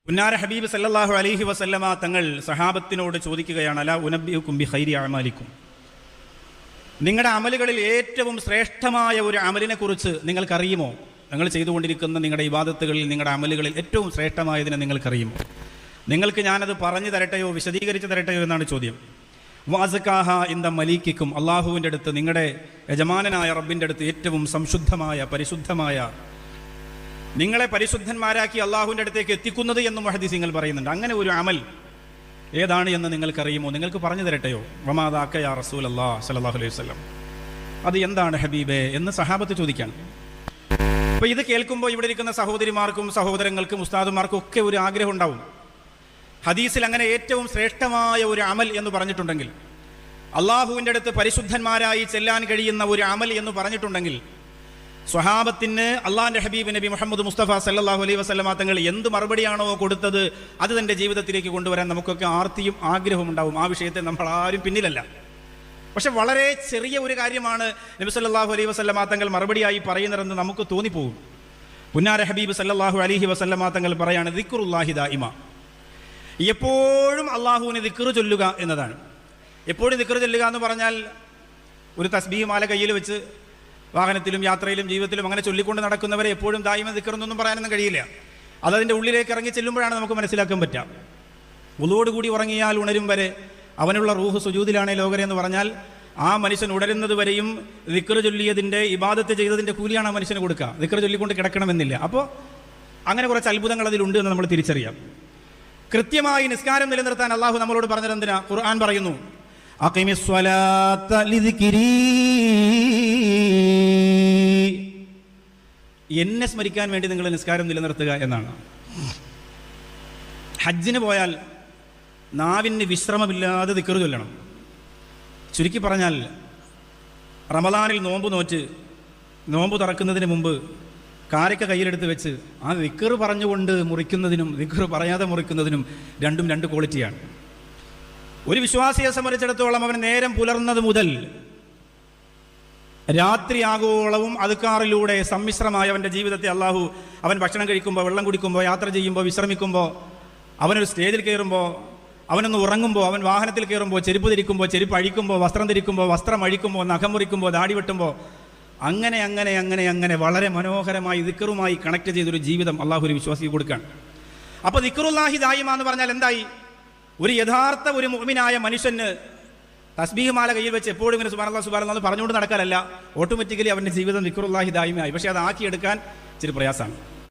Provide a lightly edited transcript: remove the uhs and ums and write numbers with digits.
പുന്നാര ഹബീബ് സല്ലല്ലാഹു അലൈഹി വസല്ലമ തങ്ങൾ സഹാബത്തിനോട് ചോദിക്കുകയാണ്, അലാ ഉനബ്ബിഉകും ബിഖൈരി അഅമാലിക്കും, നിങ്ങളുടെ അമലുകളിൽ ഏറ്റവും ശ്രേഷ്ഠമായ ഒരു അമലിനെ കുറിച്ച് നിങ്ങൾക്കറിയുമോ? നിങ്ങൾ ചെയ്തുകൊണ്ടിരിക്കുന്ന നിങ്ങളുടെ ഇബാദത്തുകളിൽ, നിങ്ങളുടെ അമലുകളിൽ ഏറ്റവും ശ്രേഷ്ഠമായതിനെ നിങ്ങൾക്കറിയുമോ? നിങ്ങൾക്ക് ഞാനത് പറഞ്ഞു തരട്ടെയോ, വിശദീകരിച്ച് തരട്ടെയോ എന്നാണ് ചോദ്യം. വാസക്കാഹ ഇന്ദ മലീക്കിക്കും, അള്ളാഹുവിൻ്റെ അടുത്ത്, നിങ്ങളുടെ യജമാനനായ റബ്ബിൻ്റെ അടുത്ത് ഏറ്റവും സംശുദ്ധമായ, പരിശുദ്ധമായ, നിങ്ങളെ പരിശുദ്ധന്മാരാക്കി അള്ളാഹുവിൻ്റെ അടുത്തേക്ക് എത്തിക്കുന്നത് എന്നും ഹദീസുകൾ പറയുന്നുണ്ട്. അങ്ങനെ ഒരു അമൽ ഏതാണ് എന്ന് നിങ്ങൾക്കറിയുമോ? നിങ്ങൾക്ക് പറഞ്ഞു തരട്ടെയോ? വമാദാക യാ റസൂലല്ലാഹ് സ്വല്ലല്ലാഹു അലൈഹി വസല്ലം, അത് എന്താണ് ഹബീബേ എന്ന് സഹാബത്ത് ചോദിക്കാൻ. അപ്പോൾ ഇത് കേൾക്കുമ്പോൾ ഇവിടെ ഇരിക്കുന്ന സഹോദരിമാർക്കും സഹോദരങ്ങൾക്കും ഉസ്താദുമാർക്കും ഒക്കെ ഒരു ആഗ്രഹം ഉണ്ടാവും. ഹദീസിൽ അങ്ങനെ ഏറ്റവും ശ്രേഷ്ഠമായ ഒരു അമൽ എന്ന് പറഞ്ഞിട്ടുണ്ടെങ്കിൽ, അള്ളാഹുവിൻ്റെ അടുത്ത് പരിശുദ്ധന്മാരായി ചെല്ലാൻ കഴിയുന്ന ഒരു അമൽ എന്ന് പറഞ്ഞിട്ടുണ്ടെങ്കിൽ, സ്വഹാബത്തിന് അള്ളാഹിൻ്റെ ഹബീബ് നബി മുഹമ്മദ് മുസ്തഫ സല്ലല്ലാഹു അലൈഹി വസല്ലമ തങ്ങൾ എന്ത് മറുപടിയാണോ കൊടുത്തത് അത് തൻ്റെ ജീവിതത്തിലേക്ക് കൊണ്ടുവരാൻ നമുക്കൊക്കെ ആർത്തിയും ആഗ്രഹവും ഉണ്ടാവും. ആ വിഷയത്തെ നമ്മൾ ആരും പിന്നിലല്ല. പക്ഷെ വളരെ ചെറിയ ഒരു കാര്യമാണ് നബി സല്ലല്ലാഹു അലൈഹി വസല്ലമ തങ്ങൾ മറുപടിയായി പറയുന്നതെന്ന് നമുക്ക് തോന്നിപ്പോകും. പുന്നാര ഹബീബ് സല്ലല്ലാഹു അലൈഹി വസല്ലമ തങ്ങൾ പറയാണ്, ദിക്റുല്ലാഹി ദായിമ, എപ്പോഴും അള്ളാഹുവിനെ ദിക്ർ ചൊല്ലുക എന്നതാണ്. എപ്പോഴും ദിക്ർ ചൊല്ലുക എന്ന് പറഞ്ഞാൽ ഒരു തസ്ബീഹ് മാല കയ്യിൽ വെച്ച് വാഹനത്തിലും യാത്രയിലും ജീവിതത്തിലും അങ്ങനെ ചൊല്ലിക്കൊണ്ട് നടക്കുന്നവരെ എപ്പോഴും ദായിമ ദിക്റൊന്നും പറയാനൊന്നും കഴിയില്ല. അതതിൻ്റെ ഉള്ളിലേക്ക് ഇറങ്ങി ചെല്ലുമ്പോഴാണ് നമുക്ക് മനസ്സിലാക്കാൻ പറ്റുക. വുളൂയോടുകൂടി ഉറങ്ങിയാൽ ഉണരും വരെ അവനുള്ള റൂഹ് സുജൂദിലാണേ ലോകരെ എന്ന് പറഞ്ഞാൽ, ആ മനുഷ്യൻ ഉണരുന്നത് വരെയും ദിക്ർ ചൊല്ലിയതിൻ്റെ, ഇബാദത്ത് ചെയ്തതിൻ്റെ കൂലിയാണ് ആ മനുഷ്യന് കൊടുക്കുക. ദിക്ർ ചൊല്ലിക്കൊണ്ട് കിടക്കണമെന്നില്ല. അപ്പോൾ അങ്ങനെ കുറച്ച് അത്ഭുതങ്ങൾ അതിലുണ്ട് എന്ന് നമ്മൾ തിരിച്ചറിയാം. കൃത്യമായി നിസ്കാരം നിലനിർത്താൻ അള്ളാഹു നമ്മളോട് പറഞ്ഞതെന്തിനാ? ഖുർആൻ പറയുന്നു, അഖിമിസ്വലാത്ത ലിദിക്രി, എന്നെ സ്മരിക്കാൻ വേണ്ടി നിങ്ങൾ നിസ്കാരം നിലനിർത്തുക എന്നാണ്. ഹജ്ജിന് പോയാൽ നാവിന് വിശ്രമമില്ലാതെ ദിക്ർ ചൊല്ലണം. ചുരുക്കി പറഞ്ഞാൽ, റമദാനിൽ നോമ്പ് നോറ്റ് നോമ്പ് തുറക്കുന്നതിന് മുമ്പ് കാരക്ക കയ്യിലെടുത്ത് വെച്ച് ആ ദിക്ർ പറഞ്ഞുകൊണ്ട് മുറിക്കുന്നതിനും ദിക്ർ പറയാതെ മുറിക്കുന്നതിനും രണ്ടും രണ്ട് ക്വാളിറ്റിയാണ്. ഒരു വിശ്വാസിയെ സംബന്ധിച്ചിടത്തോളം അവൻ നേരം പുലർന്നത് മുതൽ രാത്രിയാഗോളവും അദ്കാറിലൂടെ സമ്മിശ്രമായ അവൻ്റെ ജീവിതത്തെ അള്ളാഹു, അവൻ ഭക്ഷണം കഴിക്കുമ്പോൾ, വെള്ളം കുടിക്കുമ്പോൾ, യാത്ര ചെയ്യുമ്പോൾ, വിശ്രമിക്കുമ്പോൾ, അവനൊരു സ്റ്റേജിൽ കയറുമ്പോൾ, അവനൊന്ന് ഉറങ്ങുമ്പോൾ, അവൻ വാഹനത്തിൽ കയറുമ്പോൾ, ചെരുപ്പ് ധരിക്കുമ്പോൾ, ചെരുപ്പ് അഴിക്കുമ്പോൾ, വസ്ത്രം ധരിക്കുമ്പോൾ, വസ്ത്രം അഴിക്കുമ്പോൾ, നഖം മുറിക്കുമ്പോൾ, ദാടി വെട്ടുമ്പോൾ, അങ്ങനെ അങ്ങനെ അങ്ങനെ അങ്ങനെ വളരെ മനോഹരമായി ദിക്റുമായി കണക്ട് ചെയ്തൊരു ജീവിതം അള്ളാഹു ഒരു വിശ്വാസിക്ക് കൊടുക്കുകയാണ്. അപ്പോൾ ദിക്റുല്ലാഹി ദായിമ എന്ന് പറഞ്ഞാൽ എന്തായി? ഒരു യഥാർത്ഥ ഒരു മുഅ്മിനായ മനുഷ്യന് തസ്ബീഹ് മാല കയ്യിൽ വെച്ച് എപ്പോഴും ഇങ്ങനെ സുബ്ഹാനല്ലാഹ് സുബ്ഹാനല്ലാഹ് പറഞ്ഞുകൊണ്ട് നടക്കാനല്ല, ഓട്ടോമാറ്റിക്കലി അവൻ്റെ ജീവിതം ദിക്റുല്ലാഹി ദായിമയായി. പക്ഷേ അത് ആക്കിയെടുക്കാൻ ഇച്ചിരി പ്രയാസമാണ്.